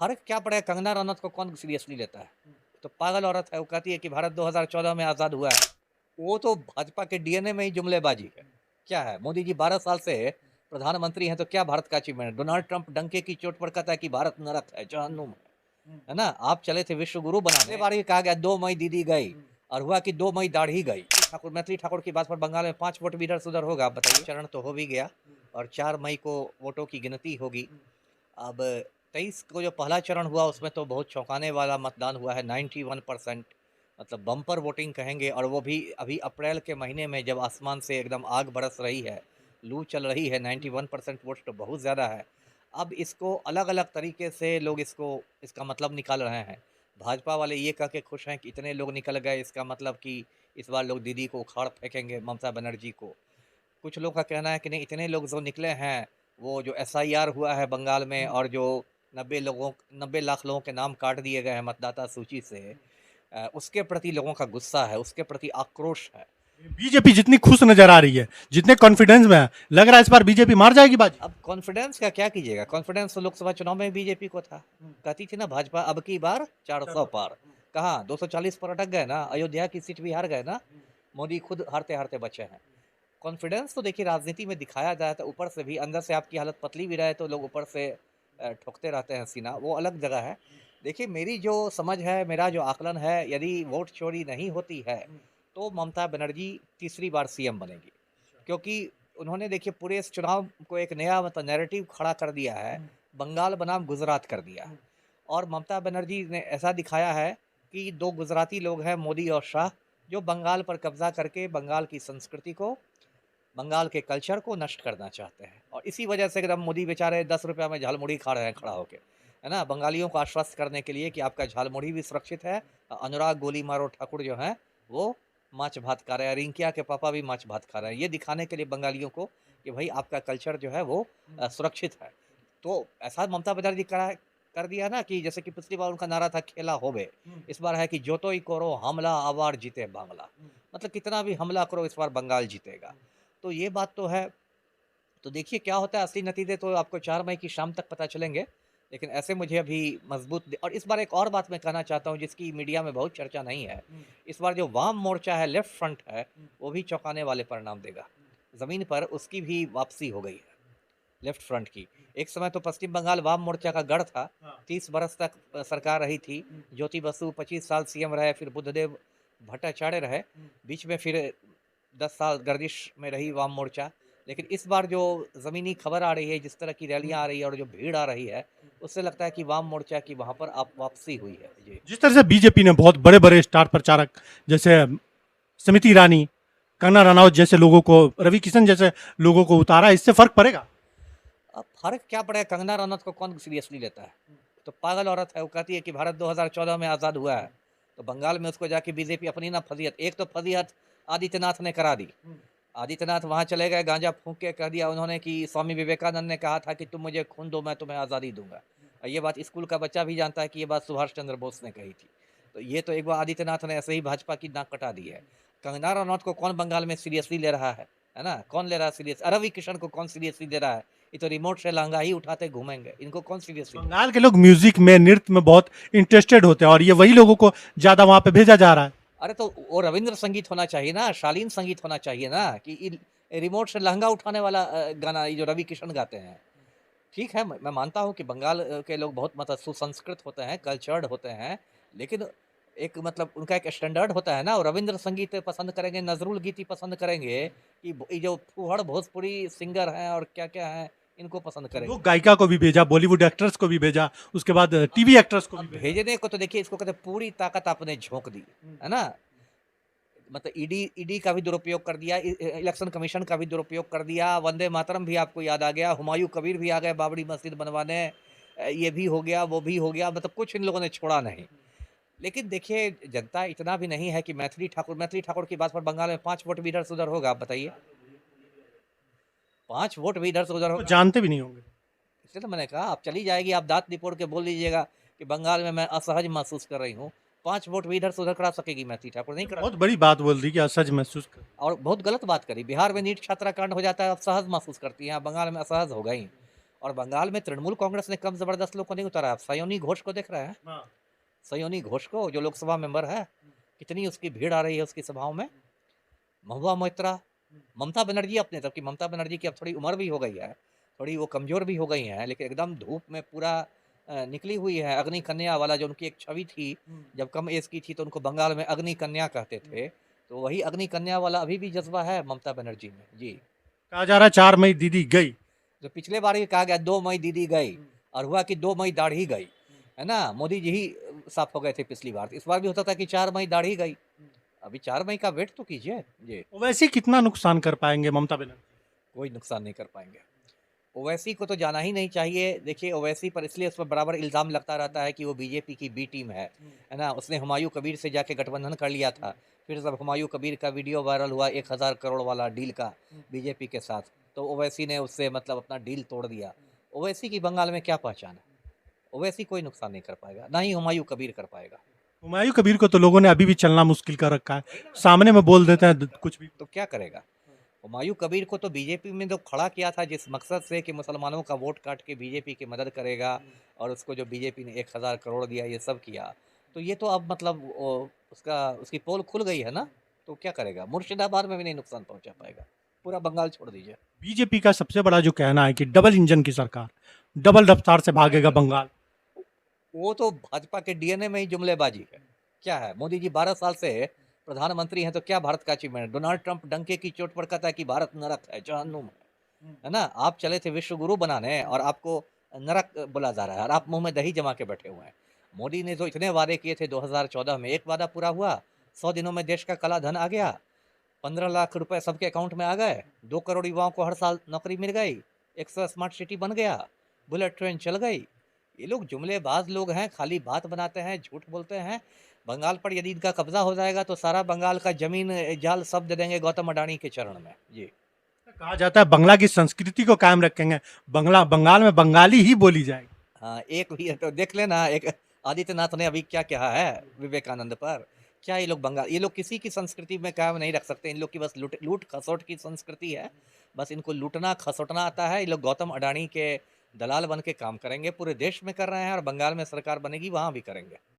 फ़र्क क्या पड़ेगा, कंगना रनौत को कौन सीरियसली लेता है? तो पागल औरत है, वो कहती है कि भारत 2014 में आज़ाद हुआ है। वो तो भाजपा के डीएनए में ही जुमलेबाज़ी है। क्या है, मोदी जी 12 साल से प्रधानमंत्री हैं, तो क्या भारत का अचीवमेंट है? डोनाल्ड ट्रंप डंके की चोट पर कहता है कि भारत नरक है, जहन्नुम है ना? आप चले थे विश्व गुरु बनाने, अगली बार ये कहा गया 2 मई दीदी गई और हुआ कि 2 मई दाढ़ी गई। ठाकुर मैथिली ठाकुर की बात पर बंगाल में 5 वोट भी इधर-उधर होगा, आप बताइए? चरण तो हो भी गया और 4 मई को वोटों की गिनती होगी। अब 23 को जो पहला चरण हुआ उसमें तो बहुत चौंकाने वाला मतदान हुआ है, 91% मतलब बम्पर वोटिंग कहेंगे, और वो भी अभी अप्रैल के महीने में जब आसमान से एकदम आग बरस रही है, लू चल रही है, 91% वोट तो बहुत ज़्यादा है। अब इसको अलग-अलग तरीके से लोग इसका मतलब निकाल रहे हैं। भाजपा वाले ये कह के खुश हैं कि इतने लोग निकल गए, इसका मतलब कि इस बार लोग दीदी को उखाड़ फेंकेंगे, ममता बनर्जी को। कुछ लोग का कहना है कि नहीं, इतने लोग जो निकले हैं, वो जो एसआईआर हुआ है बंगाल में और जो 90 लाख लोगों के नाम काट दिए गए हैं मतदाता सूची से, उसके प्रति लोगों का गुस्सा है, उसके प्रति आक्रोश है। बीजेपी जितनी खुश नजर आ रही है, जितने कॉन्फिडेंस में है, लग रहा है इस बार बीजेपी मार जाएगी बाजी। अब कॉन्फिडेंस का क्या कीजिएगा, कॉन्फिडेंस तो लोकसभा चुनाव में बीजेपी को था। कहती थी ना भाजपा अब की बार 400 पार, कहाँ 240 पर अटक गए ना, अयोध्या की सीट भी हार गए ना, मोदी खुद हारते-हारते बचे हैं। कॉन्फिडेंस तो देखिए राजनीति में दिखाया जाए तो ऊपर से भी, अंदर से आपकी हालत पतली भी रहे तो लोग ऊपर से ठोकते रहते हैं सीना, वो अलग जगह है। देखिए मेरी जो समझ है, मेरा जो आकलन है, यदि वोट चोरी नहीं होती है, तो ममता बनर्जी तीसरी बार सीएम बनेगी। क्योंकि उन्होंने देखिए पूरे इस चुनाव को एक नया मतलब नैरेटिव खड़ा कर दिया है, बंगाल बनाम गुजरात कर दिया है। और ममता बनर्जी ने ऐसा दिखाया है कि 2 गुजराती लोग हैं, मोदी और शाह, जो बंगाल पर कब्ज़ा करके बंगाल की संस्कृति को, बंगाल के कल्चर को नष्ट करना चाहते हैं। और इसी वजह से एकदम मोदी बेचारे 10 रुपया में झालमुड़ी खा रहे हैं खड़ा होके, है ना? बंगालियों को आश्वस्त करने के लिए कि आपका झालमुड़ी भी सुरक्षित है। अनुराग गोली मारो ठाकुर जो हैं, वो माछ भात खा रहे हैं, रिंकिया के पापा भी माछ भात खा रहे हैं। ये दिखाने के लिए बंगालियों को कि भई आपका कल्चर जो है वो सुरक्षित है। तो ऐसा ममता बनर्जी कर दिया ना कि जैसे कि पिछली बार उनका नारा था खेला होवे, इस बार है कि जोतोई करो हमला आवार जीते बांग्ला। मतलब कितना भी हमला करो, इस बार बंगाल जीतेगा। तो ये बात तो है। तो देखिए क्या होता है, असली नतीजे तो आपको 4 मई की शाम तक पता चलेंगे। लेकिन ऐसे मुझे अभी और इस बार एक और बात मैं कहना चाहता हूँ जिसकी मीडिया में बहुत चर्चा नहीं है। इस बार जो वाम मोर्चा है, लेफ्ट फ्रंट है, वो भी चौंकाने वाले परिणाम देगा। ज़मीन पर उसकी भी वापसी हो गई है, लेफ्ट फ्रंट की। एक समय तो पश्चिम बंगाल वाम मोर्चा का गढ़ था, 30 बरस तक सरकार रही थी। ज्योति बसु 25 साल सीएम रहे, फिर बुद्धदेव भट्टाचार्य रहे, बीच में फिर 10 साल गर्दिश में रही वाम मोर्चा। लेकिन इस बार जो ज़मीनी खबर आ रही है, जिस तरह की रैलियाँ आ रही है और जो भीड़ आ रही है, उससे लगता है कि वाम मोर्चा की वहाँ पर आप वापसी हुई है। जी। जिस तरह से बीजेपी ने बहुत बड़े बड़े स्टार प्रचारक जैसे स्मृति ईरानी, कंगना रनौत जैसे लोगों को, रवि किशन जैसे लोगों को उतारा, इससे फर्क पड़ेगा। अब फ़र्क क्या पड़ेगा, कंगना रनौत को कौन सीरियसली लेता है? तो पागल औरत है, वो कहती है कि भारत 2014 में आज़ाद हुआ है, तो बंगाल में उसको जाके बीजेपी अपनी ना फजीहत, एक तो फजीहत आदित्यनाथ ने करा दी। आदित्यनाथ वहाँ चले गए, गांजा फूंक के कह दिया उन्होंने कि स्वामी विवेकानंद ने कहा था कि तुम मुझे खून दो, मैं तुम्हें आज़ादी दूंगा। और ये बात स्कूल का बच्चा भी जानता है कि ये बात सुभाष चंद्र बोस ने कही थी। तो ये तो एक बार आदित्यनाथ ने ऐसे ही भाजपा की नाक कटा दी है। कंगना रनौत को कौन बंगाल में सीरियसली ले रहा है ना? कौन ले रहा है सीरियस? रवि किशन को कौन सीरियसली ले रहा है? ये तो रिमोट से लहंगा ही उठाते घूमेंगे, इनको कौन सीरियसली ले रहा है? बंगाल के लोग म्यूजिक में, नृत्य में बहुत इंटरेस्टेड होते हैं और ये वही लोगों को ज्यादा वहां पे भेजा जा रहा है। अरे तो वो रविंद्र संगीत होना चाहिए ना, शालीन संगीत होना चाहिए ना, कि रिमोट से लहंगा उठाने वाला गाना ये जो रवि किशन गाते हैं। ठीक है, मैं मानता हूँ कि बंगाल के लोग बहुत मतलब सुसंस्कृत होते हैं, कल्चर्ड होते हैं, लेकिन एक मतलब उनका एक स्टैंडर्ड होता है ना, और रविंद्र संगीत पसंद करेंगे, नजरुल गीत ही पसंद करेंगे, कि ये जो फूहड़ भोजपुरी सिंगर हैं और क्या-क्या हैं, इनको पसंद करेंगे। लोग गायिका को भी भेजा, बॉलीवुड एक्ट्रेस को भी भेजा, उसके बाद टीवी एक्ट्रेस को भी अब भेजा। भेजने को तो देखिए इसको कहते हैं पूरी ताकत आपने झोंक दी, है ना? मतलब ईडी का भी दुरुपयोग कर दिया, इलेक्शन कमीशन का भी दुरुपयोग कर दिया, वंदे मातरम भी आपको याद आ गया, हुमायूं कबीर भी आ गए बाबरी मस्जिद बनवाने, ये भी हो गया, वो भी हो गया, मतलब कुछ इन लोगों ने छोड़ा नहीं। लेकिन देखिए जनता इतना भी नहीं है कि मैथिली ठाकुर की बात पर बंगाल में 5 वोट भी इधर से उधर होगा, आप बताइए? 5 वोट भी इधर से उधर वो होगा? जानते भी नहीं होंगे। इसलिए तो मैंने कहा, आप चली जाएगी, आप दाँत निपोड़ के बोल दीजिएगा कि बंगाल में मैं असहज महसूस कर रही हूँ। 5 वोट भी इधर से उधर करा सकेगी मैथिली ठाकुर, नहीं करा। बहुत बड़ी बात बोल दी कि असहज महसूस कर। और बहुत गलत बात करी। बिहार में नीट छात्रा कांड हो जाता है, आप सहज महसूस करती हैं, आप बंगाल में असहज हो गई। और बंगाल में तृणमूल कांग्रेस ने कम जबरदस्त लोग को नहीं उतारा। आप सयोनी घोष को देख रहे हैं, सयोनी घोष को, जो लोकसभा मेंबर है, कितनी उसकी भीड़ आ रही है उसकी सभाओं में। महुआ मोइत्रा, ममता बनर्जी, अपने तब की ममता बनर्जी की अब थोड़ी उम्र भी हो गई है, थोड़ी वो कमज़ोर भी हो गई हैं, लेकिन एकदम धूप में पूरा निकली हुई है। अग्नि कन्या वाला जो उनकी एक छवि थी, जब कम एज की थी तो उनको बंगाल में अग्नि कन्या कहते थे, तो वही अग्नि कन्या वाला अभी भी जज्बा है ममता बनर्जी में। जी, कहा जा रहा है 4 मई दीदी गई। जो पिछले बार भी कहा गया 2 मई दीदी गई, और हुआ कि 2 मई दाढ़ी गई, है ना? मोदी जी ही साफ हो गए थे पिछली बार, इस बार भी होता था कि 4 मई दाढ़ी गई। अभी 4 मई का वेट तो कीजिए। जी, ओवैसी कितना नुकसान कर पाएंगे ममता बनर्जी? कोई नुकसान नहीं कर पाएंगे। ओवैसी को तो जाना ही नहीं चाहिए। देखिए, ओवैसी पर इसलिए उस पर बराबर इल्ज़ाम लगता रहता है कि वो बीजेपी की बी टीम है ना? उसने हुमायूं कबीर से जाके गठबंधन कर लिया था। फिर जब हुमायूं कबीर का वीडियो वायरल हुआ 1000 करोड़ वाला डील का बीजेपी के साथ, तो ओवैसी ने उससे मतलब अपना डील तोड़ दिया। ओवैसी की बंगाल में क्या पहचान है? ओवैसी कोई नुकसान नहीं कर पाएगा, ना ही हुमायूं कबीर कर पाएगा। हुमायूं कबीर को तो लोगों ने अभी भी चलना मुश्किल कर रखा है, सामने में बोल देते हैं कुछ भी। तो क्या करेगा? हुमायूं कबीर को तो बीजेपी में जो खड़ा किया था जिस मकसद से कि मुसलमानों का वोट काट के बीजेपी की मदद करेगा, और उसको जो बीजेपी ने 1000 करोड़ दिया, ये सब किया, तो ये तो अब मतलब उसकी पोल खुल गई है ना, तो क्या करेगा? मुर्शिदाबाद में भी नहीं नुकसान पहुंचा पाएगा, पूरा बंगाल छोड़ दीजिए। बीजेपी का सबसे बड़ा जो कहना है कि डबल इंजन की सरकार, डबल रफ्तार से भागेगा बंगाल। वो तो भाजपा के डीएनए में ही जुमलेबाजी है। क्या है, मोदी जी 12 साल से प्रधानमंत्री हैं, तो क्या भारत का अचीवमेंट है? डोनाल्ड ट्रंप डंके की चोट पर कहता है कि भारत नरक है, जहन्नुम है ना? आप चले थे विश्व गुरु बनाने और आपको नरक बोला जा रहा है, और आप मुंह में दही जमा के बैठे हुए हैं। मोदी ने जो इतने वादे किए थे 2014 में, एक वादा पूरा हुआ? 100 दिनों में देश का काला धन आ गया, 15 लाख रुपए सबके अकाउंट में आ गए, 2 करोड़ युवाओं को हर साल नौकरी मिल गई, 100 स्मार्ट सिटी बन गया, बुलेट ट्रेन चल गई। ये लोग जुमलेबाज लोग हैं, खाली बात बनाते हैं, झूठ बोलते हैं। बंगाल पर यदि इनका कब्जा हो जाएगा तो सारा बंगाल का जमीन जाल सब दे देंगे गौतम अडानी के चरण में। जी, कहा जाता है बंगला की संस्कृति को कायम रखेंगे, बंगाल में बंगाली ही बोली जाएगी। हाँ, एक भी तो देख लेना, एक आदित्यनाथ ने अभी क्या कहा है विवेकानंद पर। क्या ये लोग किसी की संस्कृति में कायम नहीं रख सकते। इन लोग की बस लूट खसोट की संस्कृति है, बस इनको लूटना खसोटना आता है। ये लोग गौतम अडानी के दलाल बन के काम करेंगे, पूरे देश में कर रहे हैं, और बंगाल में सरकार बनेगी वहाँ भी करेंगे।